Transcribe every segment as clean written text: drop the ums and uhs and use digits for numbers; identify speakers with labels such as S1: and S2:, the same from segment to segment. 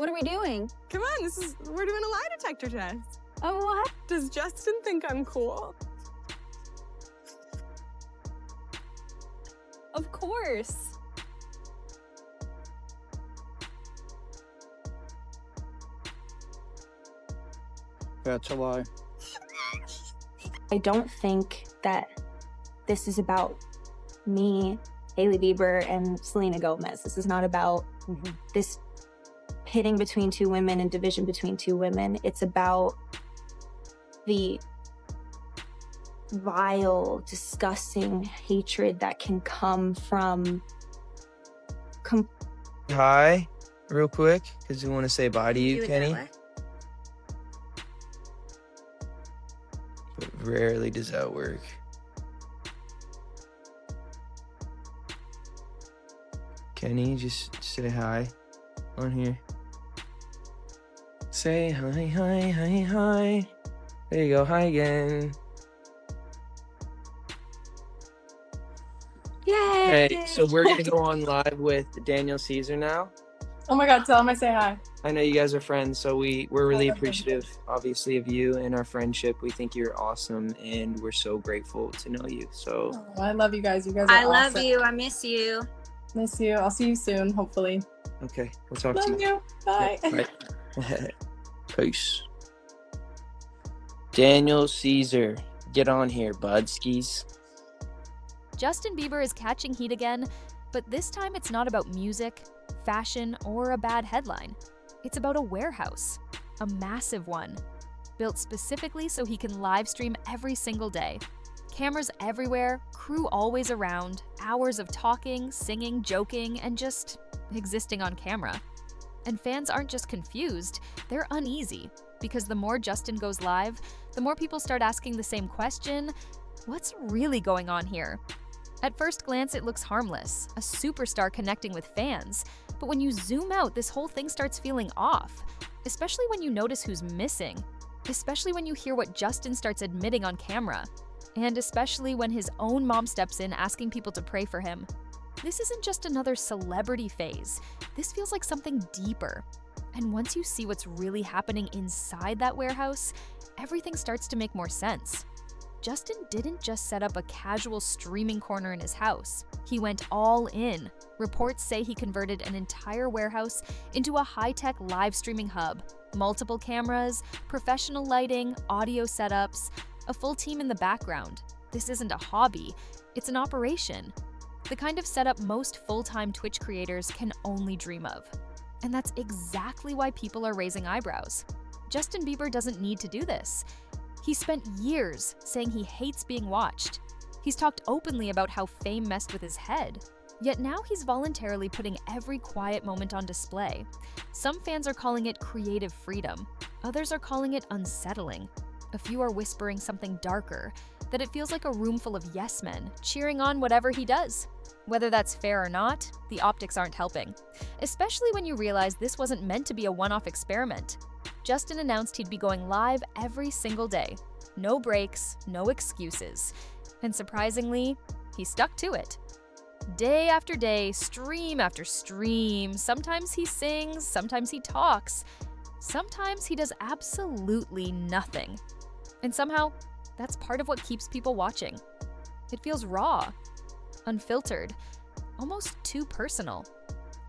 S1: What are we doing?
S2: Come on, we're doing a lie detector test.
S1: Oh, what?
S2: Does Justin think I'm cool?
S1: Of course.
S3: That's a lie.
S4: I don't think that this is about me, Hailey Bieber, and Selena Gomez. This is not about this pitting between two women and division between two women. It's about the vile, disgusting hatred that can come from
S5: Hi, real quick, because we want to say bye to you, Kenny. But rarely does that work. Kenny, just say hi on here. Say hi, hi, hi, hi. There you go, hi again.
S4: Yay!
S5: Hey, so we're gonna go on live with Daniel Caesar now.
S6: Oh my God, tell him I say hi.
S5: I know you guys are friends, so we're really appreciative, obviously, of you and our friendship. We think you're awesome, and we're so grateful to know you. So
S6: Oh, I love you guys. You guys are
S1: I love
S6: awesome.
S1: you. I miss you.
S6: Miss you. I'll see you soon, hopefully.
S5: okay, we'll talk to
S6: Love
S5: you.
S6: you. Bye.
S5: Bye. Peace. Daniel Caesar, get on here, budskis.
S7: Justin Bieber is catching heat again, but this time it's not about music, fashion, or a bad headline. It's about a warehouse, a massive one, built specifically so he can live stream every single day. Cameras everywhere, crew always around, hours of talking, singing, joking, and just existing on camera. And fans aren't just confused, they're uneasy, because the more Justin goes live, the more people start asking the same question: what's really going on here? At first glance, it looks harmless, a superstar connecting with fans. But when you zoom out, this whole thing starts feeling off, especially when you notice who's missing, especially when you hear what Justin starts admitting on camera, and especially when his own mom steps in asking people to pray for him. This isn't just another celebrity phase. This feels like something deeper. And once you see what's really happening inside that warehouse, everything starts to make more sense. Justin didn't just set up a casual streaming corner in his house. He went all in. Reports say he converted an entire warehouse into a high-tech live streaming hub. Multiple cameras, professional lighting, audio setups, a full team in the background. This isn't a hobby, it's an operation. The kind of setup most full-time Twitch creators can only dream of. And that's exactly why people are raising eyebrows. Justin Bieber doesn't need to do this. He spent years saying he hates being watched. He's talked openly about how fame messed with his head. Yet now he's voluntarily putting every quiet moment on display. Some fans are calling it creative freedom. Others are calling it unsettling. A few are whispering something darker, that it feels like a room full of yes men, cheering on whatever he does. Whether that's fair or not, the optics aren't helping. Especially when you realize this wasn't meant to be a one-off experiment. Justin announced he'd be going live every single day. No breaks, no excuses. And surprisingly, he stuck to it. Day after day, stream after stream. Sometimes he sings, sometimes he talks. Sometimes he does absolutely nothing. And somehow, that's part of what keeps people watching. It feels raw, unfiltered, almost too personal.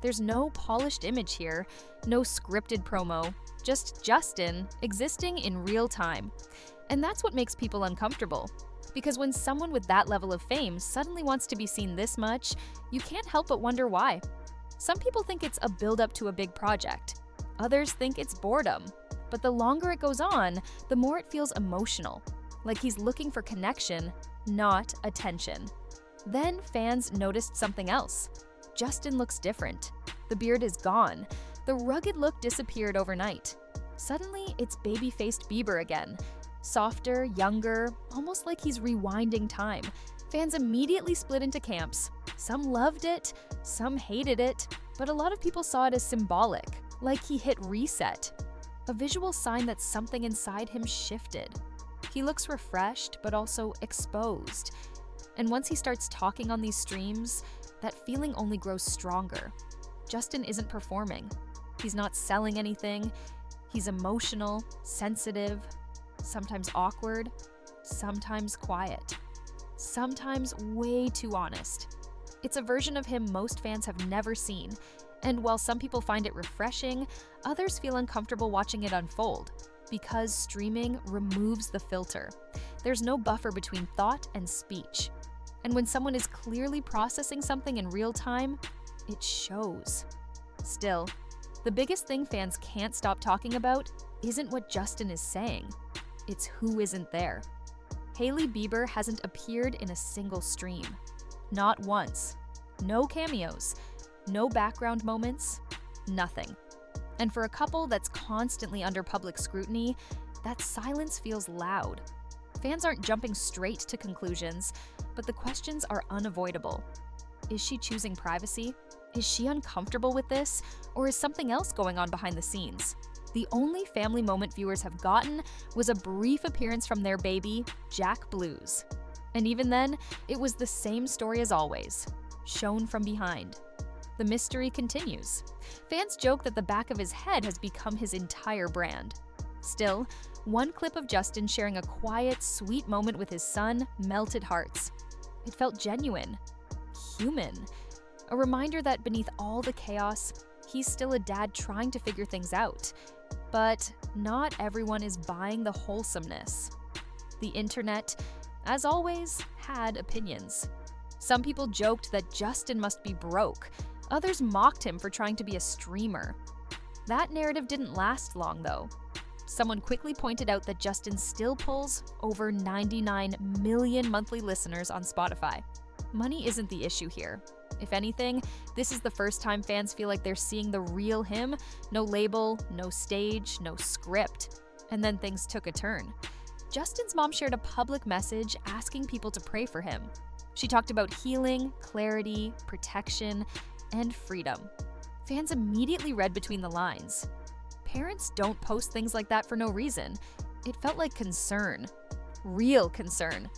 S7: There's no polished image here, no scripted promo, just Justin existing in real time. And that's what makes people uncomfortable. Because when someone with that level of fame suddenly wants to be seen this much, you can't help but wonder why. Some people think it's a build-up to a big project. Others think it's boredom. But the longer it goes on, the more it feels emotional, like he's looking for connection, not attention. Then fans noticed something else. Justin looks different. The beard is gone. The rugged look disappeared overnight. Suddenly, it's baby-faced Bieber again. Softer, younger, almost like he's rewinding time. Fans immediately split into camps. Some loved it, some hated it, but a lot of people saw it as symbolic, like he hit reset. A visual sign that something inside him shifted. He looks refreshed, but also exposed. And once he starts talking on these streams, that feeling only grows stronger. Justin isn't performing. He's not selling anything. He's emotional, sensitive, sometimes awkward, sometimes quiet, sometimes way too honest. It's a version of him most fans have never seen, and while some people find it refreshing, others feel uncomfortable watching it unfold because streaming removes the filter. There's no buffer between thought and speech. And when someone is clearly processing something in real time, it shows. Still, the biggest thing fans can't stop talking about isn't what Justin is saying. It's who isn't there. Hailey Bieber hasn't appeared in a single stream. Not once. No cameos. No background moments. Nothing. And for a couple that's constantly under public scrutiny, that silence feels loud. Fans aren't jumping straight to conclusions, but the questions are unavoidable. Is she choosing privacy? Is she uncomfortable with this? Or is something else going on behind the scenes? The only family moment viewers have gotten was a brief appearance from their baby, Jack Blues. And even then, it was the same story as always, shown from behind. The mystery continues. Fans joke that the back of his head has become his entire brand. Still, one clip of Justin sharing a quiet, sweet moment with his son melted hearts. It felt genuine, human, a reminder that beneath all the chaos, he's still a dad trying to figure things out. But not everyone is buying the wholesomeness. The internet, as always, had opinions. Some people joked that Justin must be broke. Others mocked him for trying to be a streamer. That narrative didn't last long, though. Someone quickly pointed out that Justin still pulls over 99 million monthly listeners on Spotify. Money isn't the issue here. If anything, this is the first time fans feel like they're seeing the real him. No label, no stage, no script. And then things took a turn. Justin's mom shared a public message asking people to pray for him. She talked about healing, clarity, protection, and freedom. Fans immediately read between the lines. Parents don't post things like that for no reason. It felt like concern. Real concern.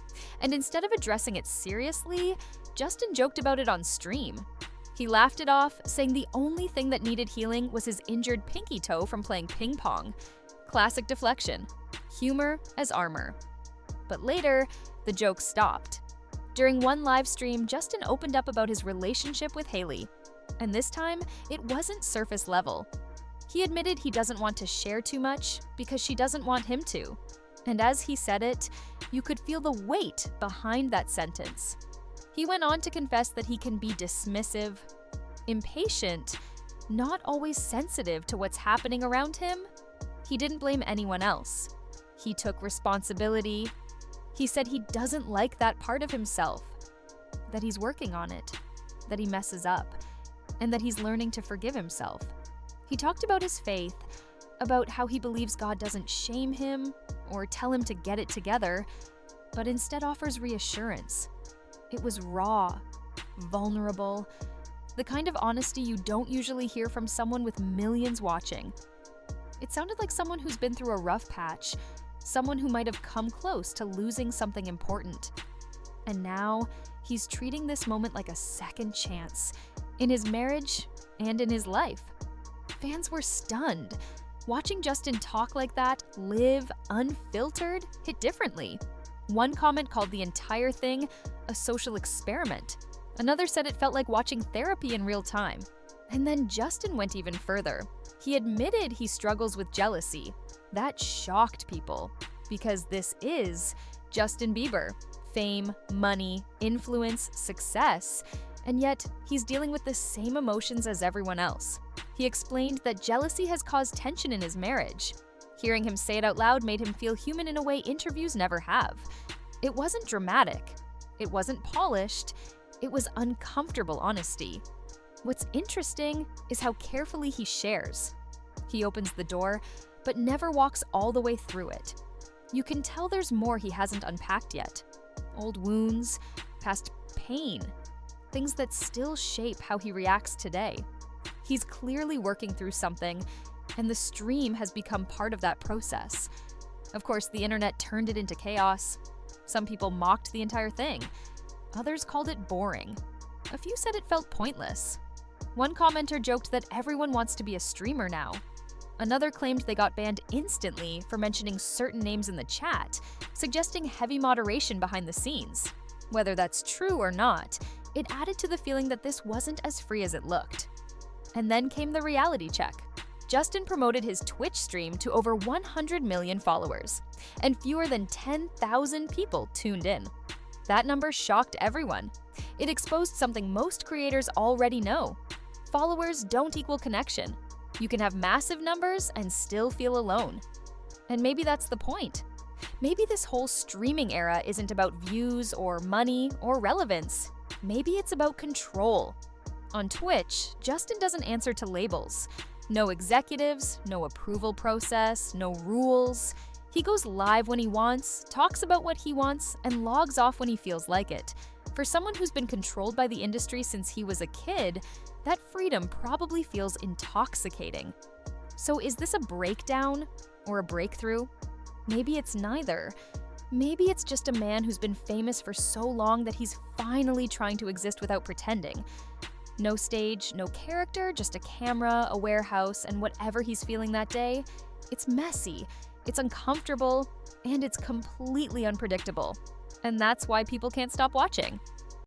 S7: And instead of addressing it seriously, Justin joked about it on stream. He laughed it off, saying the only thing that needed healing was his injured pinky toe from playing ping pong. Classic deflection. Humor as armor. But later, the joke stopped. During one live stream, Justin opened up about his relationship with Hailey. And this time, it wasn't surface level. He admitted he doesn't want to share too much because she doesn't want him to. And as he said it, you could feel the weight behind that sentence. He went on to confess that he can be dismissive, impatient, not always sensitive to what's happening around him. He didn't blame anyone else. He took responsibility. He said he doesn't like that part of himself, that he's working on it, that he messes up, and that he's learning to forgive himself. He talked about his faith, about how he believes God doesn't shame him or tell him to get it together, but instead offers reassurance. It was raw, vulnerable, the kind of honesty you don't usually hear from someone with millions watching. It sounded like someone who's been through a rough patch, someone who might have come close to losing something important. And now, he's treating this moment like a second chance, in his marriage and in his life. Fans were stunned. Watching Justin talk like that, live unfiltered, hit differently. One comment called the entire thing a social experiment. Another said it felt like watching therapy in real time. And then Justin went even further. He admitted he struggles with jealousy. That shocked people, because this is Justin Bieber. Fame, money, influence, success. And yet, he's dealing with the same emotions as everyone else. He explained that jealousy has caused tension in his marriage. Hearing him say it out loud made him feel human in a way interviews never have. It wasn't dramatic. It wasn't polished. It was uncomfortable honesty. What's interesting is how carefully he shares. He opens the door, but never walks all the way through it. You can tell there's more he hasn't unpacked yet. Old wounds, past pain, things that still shape how he reacts today. He's clearly working through something, and the stream has become part of that process. Of course, the internet turned it into chaos. Some people mocked the entire thing. Others called it boring. A few said it felt pointless. One commenter joked that everyone wants to be a streamer now. Another claimed they got banned instantly for mentioning certain names in the chat, suggesting heavy moderation behind the scenes. Whether that's true or not, it added to the feeling that this wasn't as free as it looked. And then came the reality check. Justin promoted his Twitch stream to over 100 million followers, and fewer than 10,000 people tuned in. That number shocked everyone. It exposed something most creators already know. Followers don't equal connection. You can have massive numbers and still feel alone. And maybe that's the point. Maybe this whole streaming era isn't about views or money or relevance. Maybe it's about control. On Twitch, Justin doesn't answer to labels. No executives, no approval process, no rules. He goes live when he wants, talks about what he wants, and logs off when he feels like it. For someone who's been controlled by the industry since he was a kid, that freedom probably feels intoxicating. So is this a breakdown or a breakthrough? Maybe it's neither. Maybe it's just a man who's been famous for so long that he's finally trying to exist without pretending. No stage, no character, just a camera, a warehouse, and whatever he's feeling that day. It's messy, it's uncomfortable, and it's completely unpredictable. And that's why people can't stop watching.